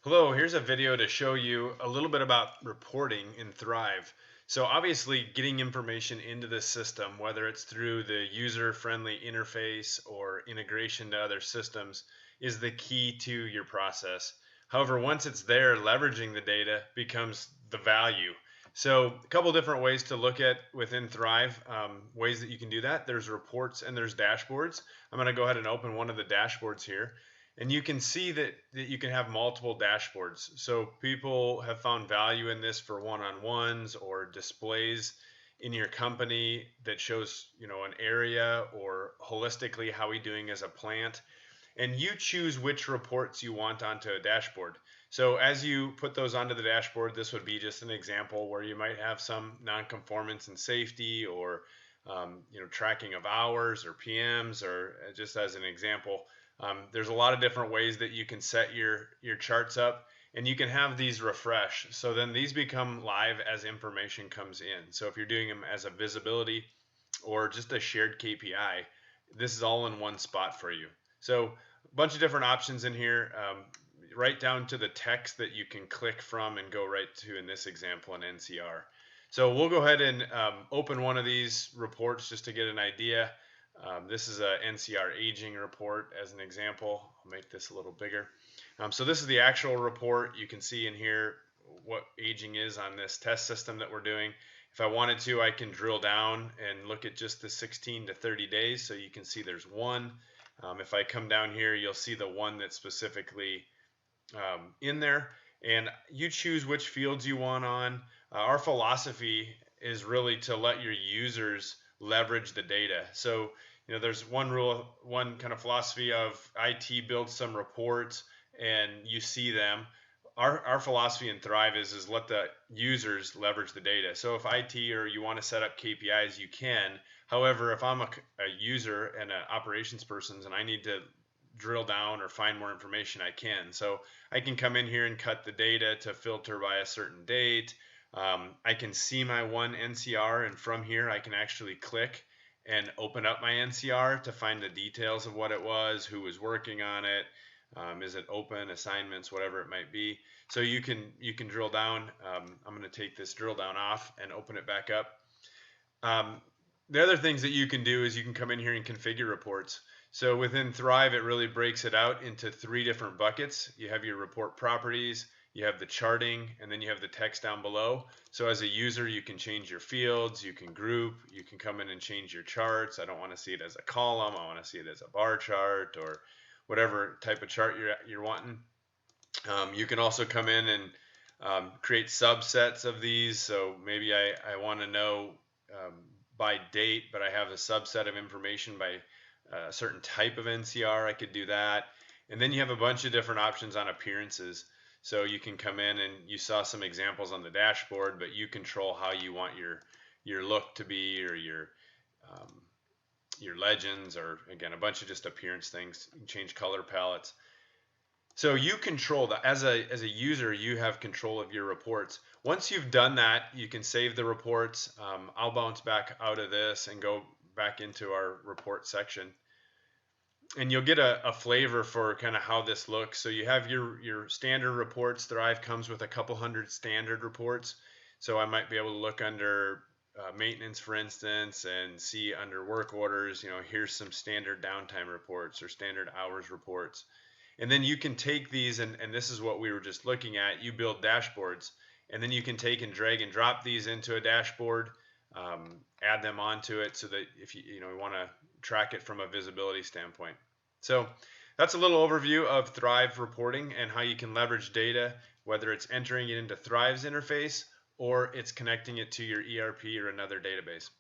Hello, here's a video to show you a little bit about reporting in Thrive. So obviously getting information into the system, whether it's through the user-friendly interface or integration to other systems, is the key to your process. However, once it's there, leveraging the data becomes the value. So a couple different ways to look at within Thrive, ways that you can do that. There's reports and there's dashboards. I'm going to go ahead and open one of the dashboards here. And you can see that you can have multiple dashboards. So people have found value in this for one-on-ones or displays in your company that shows, an area or holistically how we doing as a plant. And you choose which reports you want onto a dashboard. So as you put those onto the dashboard, this would be just an example where you might have some non-conformance in safety or tracking of hours or PMs, or just as an example. There's a lot of different ways that you can set your charts up, and you can have these refresh. So then these become live as information comes in. So if you're doing them as a visibility or just a shared KPI, this is all in one spot for you. So a bunch of different options in here, right down to the text that you can click from and go right to, in this example, an NCR. So we'll go ahead and open one of these reports just to get an idea. This is a Ncr Aging Report as an example. I'll make this a little bigger. So this is the actual report. You can see in here what aging is on this test system that we're doing. If I wanted to, I can drill down and look at just the 16 to 30 days. So you can see there's one. If I come down here, you'll see the one that's specifically in there. And you choose which fields you want on. Our philosophy is really to let your users leverage the data. So, there's one rule, one kind of philosophy of IT builds some reports and you see them. Our philosophy in Thrive is let the users leverage the data. So if IT or you want to set up KPIs, you can. However, if I'm a user and an operations person and I need to drill down or find more information, I can. So I can come in here and cut the data to filter by a certain date. I can see my one NCR, and from here I can actually click and open up my NCR to find the details of what it was, who was working on it, is it open, assignments, whatever it might be. So you can drill down. I'm going to take this drill down off and open it back up. The other things that you can do is you can come in here and configure reports. So within Thrive, it really breaks it out into 3 different buckets. You have your report properties, you have the charting, and then you have the text down below. So as a user, you can change your fields, you can group, you can come in and change your charts. I don't want to see it as a column, I want to see it as a bar chart or whatever type of chart you're wanting. You can also come in and create subsets of these. So maybe I want to know by date, but I have a subset of information by a certain type of NCR. I could do that. And then you have a bunch of different options on appearances. So you can come in, and you saw some examples on the dashboard, but you control how you want your look to be, or your legends, or again a bunch of just appearance things. You can change color palettes. So you control that as a user. You have control of your reports. Once you've done that, you can save the reports. I'll bounce back out of this and go back into our report section, and you'll get a flavor for kind of how this looks. So you have your standard reports. Thrive comes with a couple hundred standard reports. So I might be able to look under maintenance, for instance, and see under work orders, here's some standard downtime reports or standard hours reports. And then you can take these, and this is what we were just looking at. You build dashboards, and then you can take and drag and drop these into a dashboard, add them onto it so that if you want to track it from a visibility standpoint. So that's a little overview of Thrive reporting and how you can leverage data, whether it's entering it into Thrive's interface or it's connecting it to your ERP or another database.